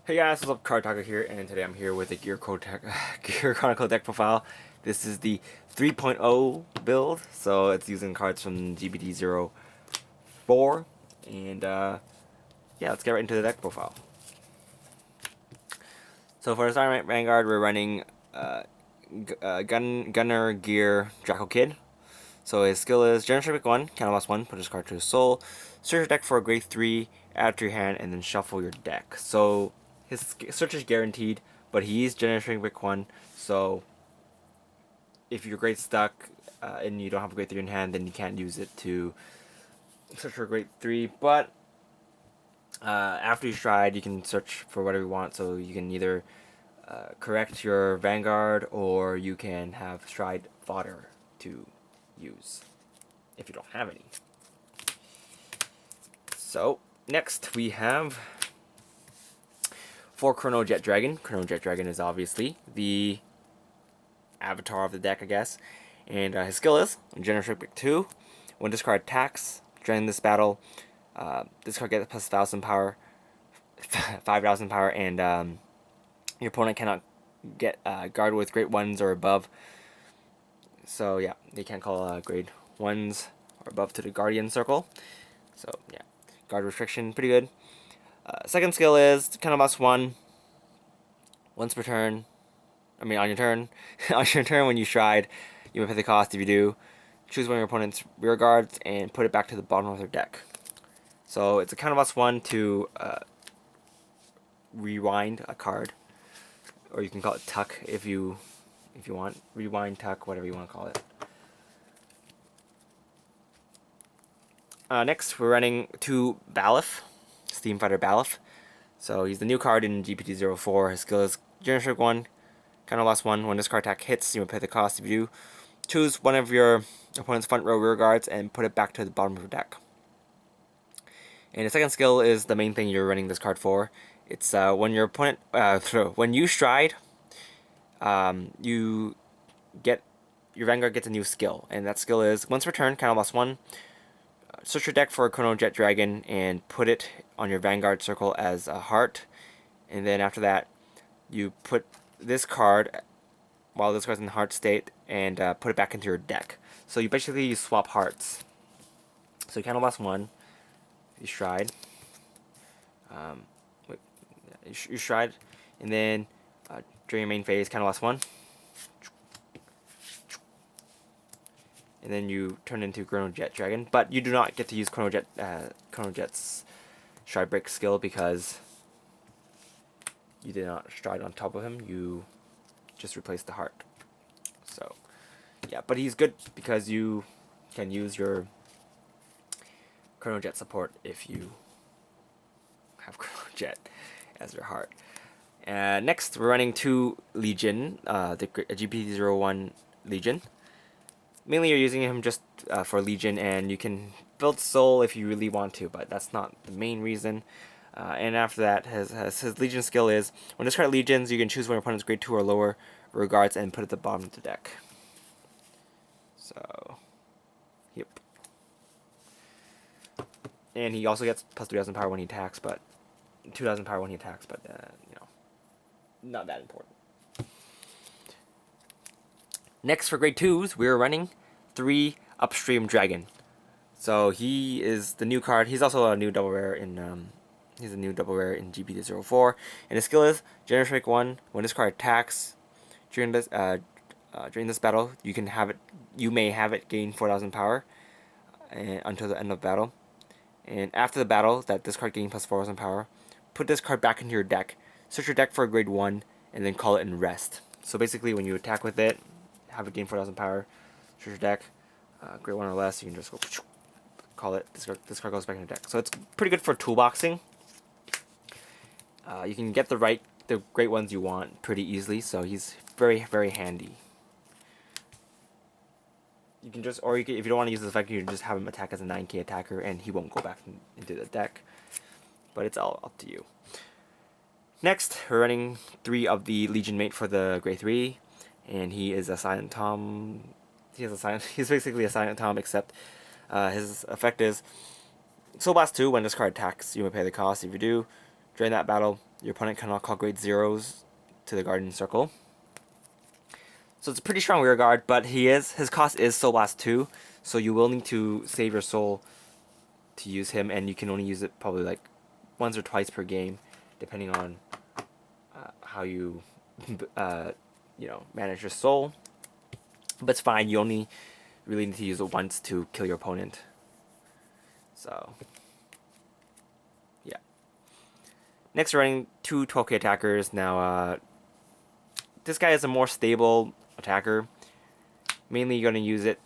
Hey guys, what's up? Cardfight here, and today I'm here with a Gear Chronicle deck profile. This is the 3.0 build, so it's using cards from G-BT04, and yeah, let's get right into the deck profile. So for the starting Vanguard, we're running Gunner Gear Draco Kid. So his skill is Generation Pick 1, counter loss 1, put his card to his soul, search your deck for a grade 3, add to your hand, and then shuffle your deck. So his search is guaranteed, but he's Generation Pick 1, so if your grade stuck and you don't have a grade 3 in hand, then you can't use it to search for a grade 3. But after you stride, you can search for whatever you want, so you can either correct your Vanguard or you can have stride fodder to use if you don't have any. So next we have for Chronojet Dragon. Chronojet Dragon is obviously the avatar of the deck, I guess, and his skill is Generation Pick 2. When this card attacks during this battle, this card gets plus 1,000 power, 5,000 power, and your opponent cannot get guard with grade 1s or above. So yeah, they can't call grade 1s or above to the Guardian Circle. So yeah, guard restriction, pretty good. Second skill is kind of must 1. Once per turn, on your turn, on your turn when you stride, you may pay the cost. If you do, choose one of your opponent's rear guards and put it back to the bottom of their deck. So it's a kind of must 1 to rewind a card, or you can call it tuck if you want. Rewind, tuck, whatever you want to call it. Next, we're running 2 Balif, Steam Fighter Balif. So he's the new card in G-BT04. His skill is Generation 1, kind of lost 1. When this card attack hits, you may pay the cost. If you do, choose one of your opponent's front row rear guards and put it back to the bottom of your deck. And the second skill is the main thing you're running this card for. It's when your opponent, when you stride, you get your Vanguard gets a new skill, and that skill is once per turn, kind of lost 1. Search your deck for a Chronojet Dragon and put it on your Vanguard circle as a heart, and then after that, you put this card while this card's in heart state and put it back into your deck. So you basically swap hearts. So you kind of lost 1. You stride. You stride, and then during your main phase, kind of lost 1. And then you turn into Chronojet Dragon, but you do not get to use Chronojet's stride break skill because you did not stride on top of him. You just replaced the heart. So yeah, but he's good because you can use your Chronojet support if you have Chronojet as your heart. Next, we're running 2 Legion, the G-BT01 Legion. Mainly you're using him just for Legion, and you can build Soul if you really want to, but that's not the main reason. And after that, his Legion skill is, when this card Legions, you can choose one of your opponent's grade 2 or lower regards and put it at the bottom of the deck. So, yep. And he also gets plus 3,000 power when he attacks, but 2,000 power when he attacks, but you know, not that important. Next, for grade 2s, we're running 3 Upstream Dragon. So he is the new card. He's also a new double rare in G-BT04, and his skill is Generation Pick 1. When this card attacks during this battle, you may have it gain 4,000 power until the end of battle. And after the battle, that this card gains plus 4,000 power, put this card back into your deck. Search your deck for a grade 1, and then call it in rest. So basically, when you attack with it, have it gain 4,000 power, search your deck, grade 1 or less, you can just go call it. This card goes back in your deck. So it's pretty good for toolboxing. You can get the great ones you want pretty easily, so he's very, very handy. You can just, if you don't want to use this effect, you can just have him attack as a 9k attacker, and he won't go back into the deck. But it's all up to you. Next, we're running 3 of the Legion mate for the grade 3, and he is a Silent Tom. He's basically a Silent Tom, except his effect is Soul Blast 2. When this card attacks, you may pay the cost. If you do, during that battle, Your opponent cannot call grade 0s to the Guardian Circle. So it's a pretty strong rear guard, but his cost is Soul Blast 2, so you will need to save your soul to use him, and you can only use it probably like once or twice per game, depending on how you manage your soul. But it's fine. You only really need to use it once to kill your opponent. So yeah. Next, we're running 2 12k attackers. Now this guy is a more stable attacker. Mainly you're going to use it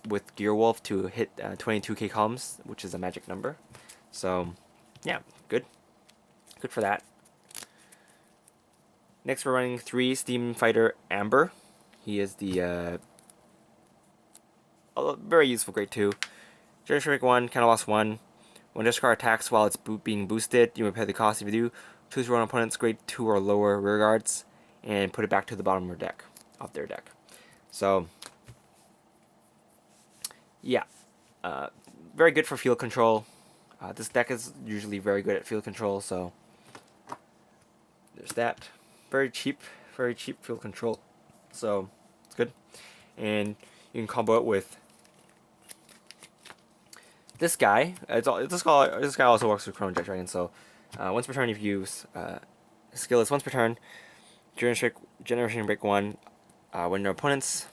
with Gearwolf to hit 22k columns, which is a magic number. So yeah, good for that. Next, we're running 3 Steam Fighter Amber. He is the very useful grade 2. Generation 1, kind of lost 1. When this card attacks while it's being boosted, you may pay the cost. If you do, choose your own opponent's grade 2 or lower rear guards and put it back to the bottom of their deck. So yeah, very good for field control. This deck is usually very good at field control, so there's that. Very cheap field control, so it's good. And you can combo it with this guy. This guy also works with Chronojet Dragon. So once per turn, if you use his skill is once per turn. Generation Break 1. When your opponent's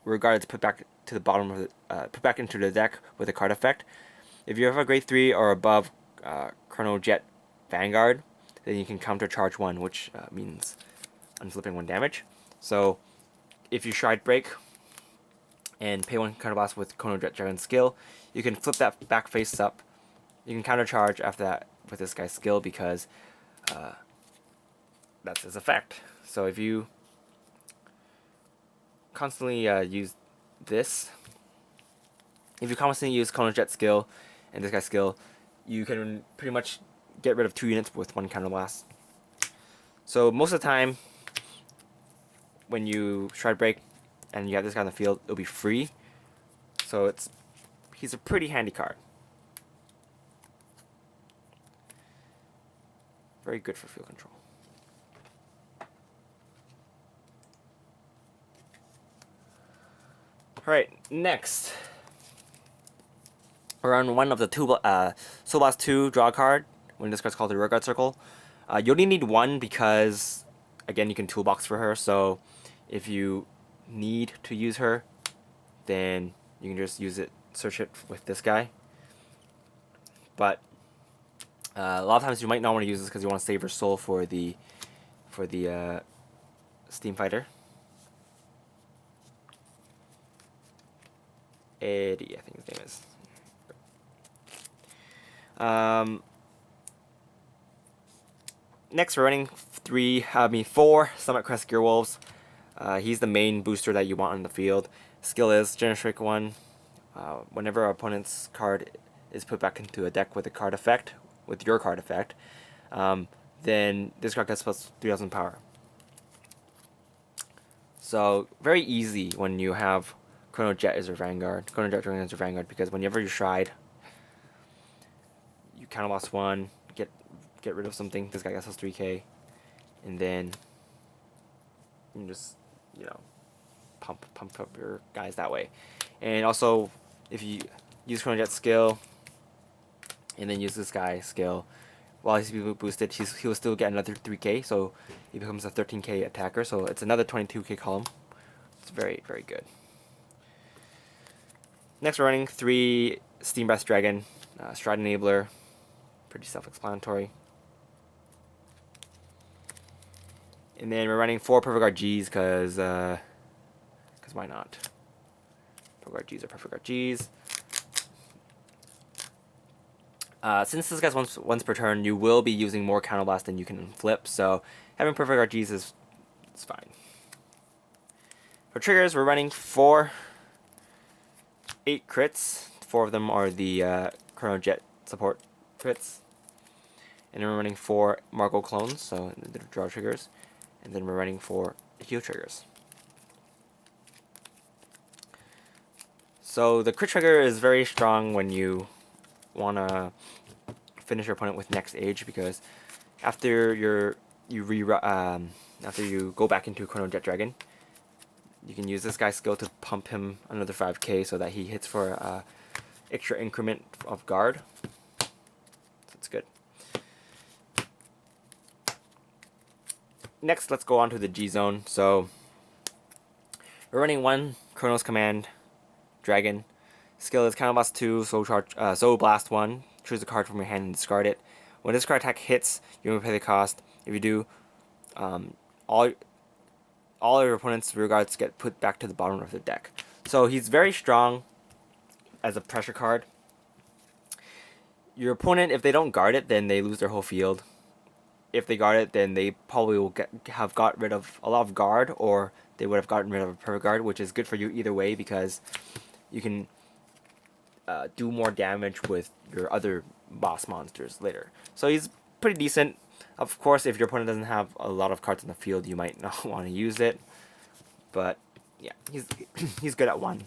rear guard is put back to the bottom of put back into the deck with a card effect. If you have a grade 3 or above Chronojet Vanguard, then you can counter charge 1, which means unflipping 1 damage. So if you Stride Break and pay 1 counter blast with Chronojet Dragon skill, you can flip that back face up. You can counter charge after that with this guy's skill because that's his effect. So if you constantly use this, if you constantly use Chronojet skill and this guy's skill, you can pretty much get rid of 2 units with 1 counter blast. So most of the time, when you Stride Break and you have this guy on the field, it'll be free. So he's a pretty handy card. Very good for field control. Alright, next. We're on one of the Soul Blast 2 draw card, when this card's called the Rear Guard Circle. You only need 1 because, again, you can toolbox for her, so if you need to use her, then you can just search it with this guy. But a lot of times you might not want to use this because you want to save your soul for the Steam Fighter. Eddie, I think his name is. Next, we're running 4 Summit Crest Gearwolves. He's the main booster that you want on the field. Skill is Generation 1. Whenever our opponent's card is put back into a deck with a card effect, with your card effect, then this card gets plus 3,000 power. So very easy when you have Chronojet as your Vanguard. Chronojet Dragon as your Vanguard, because whenever you Stride, you kind of lost 1, get rid of something. This guy gets plus 3k, and then you can just pump up your guys that way. And also, if you use Chronojet skill and then use this guy's skill, while he's boosted, he'll still get another 3k, so he becomes a 13k attacker. So it's another 22k column. It's very, very good. Next, we're running 3 Steam Breast Dragon, Stride Enabler, pretty self-explanatory. And then we're running 4 Perfect Guard Gs because why not? Perfect Guard Gs are Perfect Guard Gs. Since this guy's once per turn, you will be using more Counter Blast than you can flip, so having Perfect Guard Gs is fine. For triggers, we're running 8 crits. 4 of them are the Chronojet support crits. And then we're running 4 Margot clones, so the draw triggers. And then we're running 4 heal triggers. So the crit trigger is very strong when you want to finish your opponent with next age, because after after you go back into Chronojet Dragon, you can use this guy's skill to pump him another 5k so that he hits for extra increment of guard. That's good. Next, let's go on to the G zone. So we're running one Chronos Command Dragon. Skill is Counterblast 2, Soul Blast 1. Choose a card from your hand and discard it. When this card attack hits, you may pay the cost. If you do, all your opponent's rear guards get put back to the bottom of the deck. So he's very strong as a pressure card. Your opponent, if they don't guard it, then they lose their whole field. If they guard it, then they probably will have got rid of a lot of guard, or they would have gotten rid of a perfect guard, which is good for you either way because you can do more damage with your other boss monsters later. So he's pretty decent. Of course, if your opponent doesn't have a lot of cards in the field, you might not want to use it. But yeah, he's good at 1.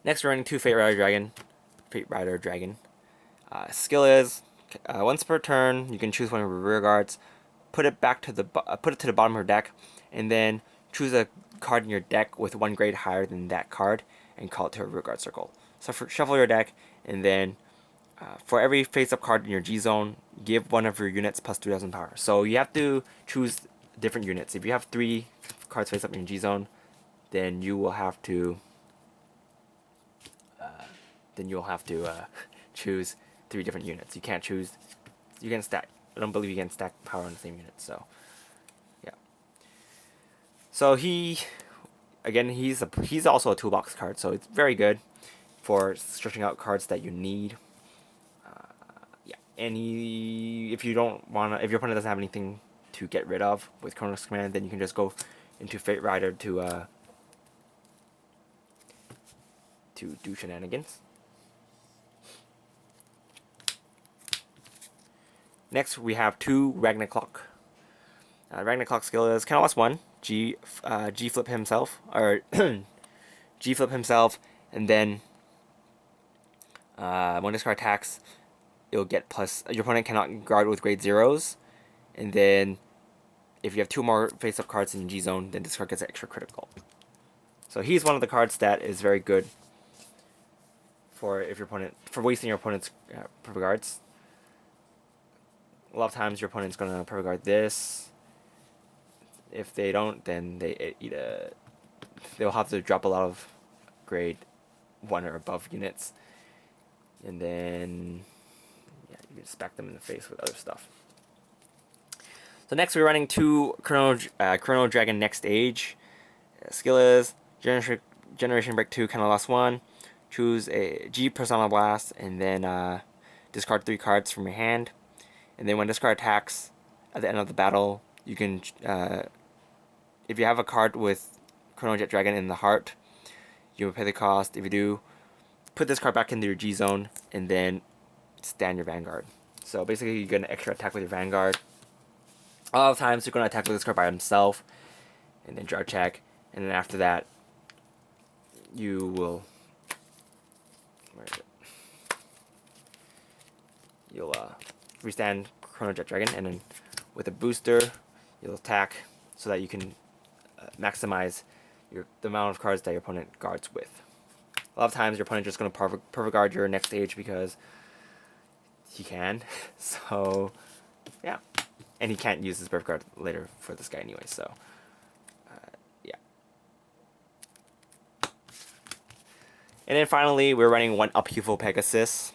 Next, we're running 2 Fate Rider Dragon. Skill is once per turn, you can choose one of your rear guards, put it to the bottom of your deck, and then choose a card in your deck with 1 grade higher than that card, and call it to a rear guard circle. So shuffle your deck, and then for every face-up card in your G zone, give one of your units plus 2,000 power. So you have to choose different units. If you have 3 cards face-up in your G zone, then you will have to choose 3 different units. You can't choose. You can stack. I don't believe you can stack power on the same unit. So yeah. So he's also a toolbox card. So it's very good for stretching out cards that you need. Yeah, and if your opponent doesn't have anything to get rid of with Chronos Command, then you can just go into Fate Rider to do shenanigans. Next, we have 2 Ragnarok. Ragnarok skill is Counterblast 1, G flip himself, or G flip himself, and then when this card attacks, you'll get plus. Your opponent cannot guard with grade 0s, and then if you have 2 more face-up cards in G zone, then this card gets extra critical. So he's one of the cards that is very good for wasting your opponent's perfect guards. A lot of times your opponent's gonna perfect guard this. If they don't, then they'll have to drop a lot of grade 1 or above units, and then yeah, you can smack them in the face with other stuff. So next we're running 2 Chrono Dragon Next Age. Skill is Generation Break 2, Counterblast 1. Choose a G Persona Blast, and then discard 3 cards from your hand. And then when this card attacks at the end of the battle, you can, if you have a card with Chronojet Dragon in the heart, you will pay the cost. If you do, put this card back into your G zone, and then stand your Vanguard. So basically, you get an extra attack with your Vanguard. A lot of times, you're going to attack with this card by himself, and then draw check. And then after that, you will... Where is it? You'll restand Chronojet Dragon, and then with a booster, you'll attack so that you can maximize the amount of cards that your opponent guards with. A lot of times, your opponent just going to perfect guard your next stage because he can. So, yeah. And he can't use his perfect guard later for this guy anyway, so yeah. And then finally, we're running 1 Upheaval Pegasus.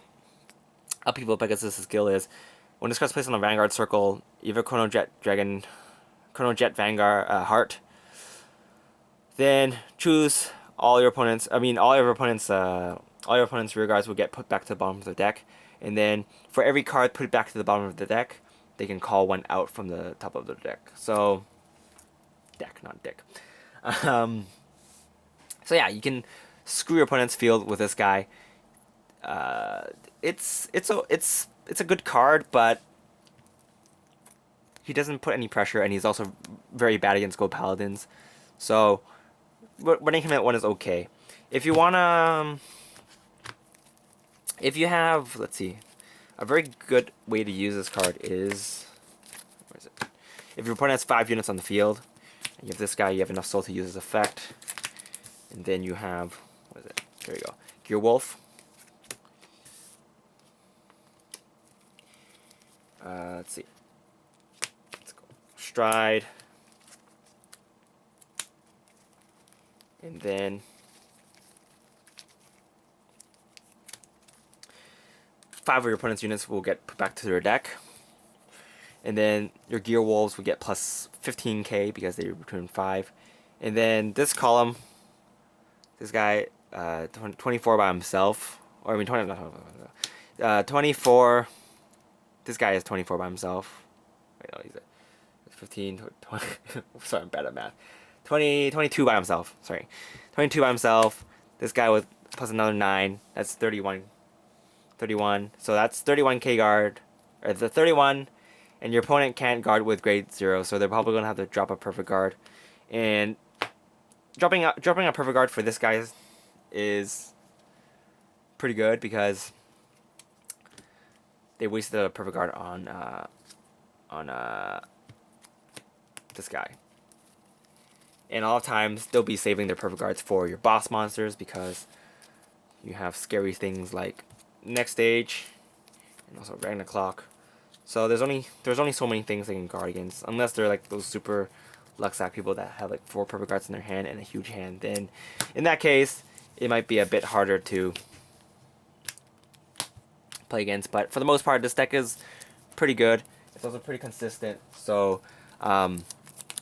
Upheaval Pegasus' skill is when this card is placed on a Vanguard circle, either Chronojet Vanguard Heart, then choose all your opponents. All your opponents' rear guards will get put back to the bottom of the deck, and then for every card put back to the bottom of the deck, they can call 1 out from the top of the deck. So, deck, not dick. So yeah, you can screw your opponent's field with this guy. It's a good card, but he doesn't put any pressure, and he's also very bad against Gold Paladins. So running him at 1 is okay. If you wanna, if you have, let's see, A very good way to use this card is, where is it? If your opponent has 5 units on the field, and you have this guy, you have enough soul to use his effect, and then you have, what is it? There you go, Gear Wolf. Let's see. Let's go Stride, and then 5 of your opponent's units will get put back to their deck. And then your Gear Wolves will get plus 15k because they return 5. And then this column, this guy, 24 by himself. Or I mean, 20, not 24. This guy is 24 by himself. Wait, no, he's at 15, 20. Sorry, I'm bad at math. 22 by himself. Sorry. 22 by himself. This guy with plus another 9. That's 31. 31. So that's 31k guard. Or the 31. And your opponent can't guard with grade 0, so they're probably going to have to drop a perfect guard. And dropping a perfect guard for this guy is pretty good because they wasted a perfect guard on this guy. And a lot of times they'll be saving their perfect guards for your boss monsters because you have scary things like next stage and also Ragnarok. So there's only so many things they can guard against, unless they're like those super Luxac people that have like 4 perfect guards in their hand and a huge hand. Then in that case, it might be a bit harder to play against. But for the most part, this deck is pretty good. It's also pretty consistent. So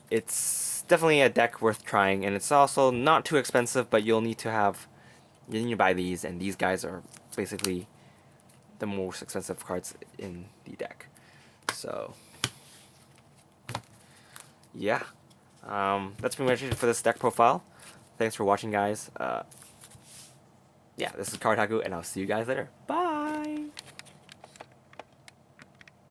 it's definitely a deck worth trying, and it's also not too expensive. But you need to buy these, and these guys are basically the most expensive cards in the deck. So yeah, that's pretty much it for this deck profile. Thanks for watching, guys. Yeah, this is Cardhaku, and I'll see you guys later. Bye.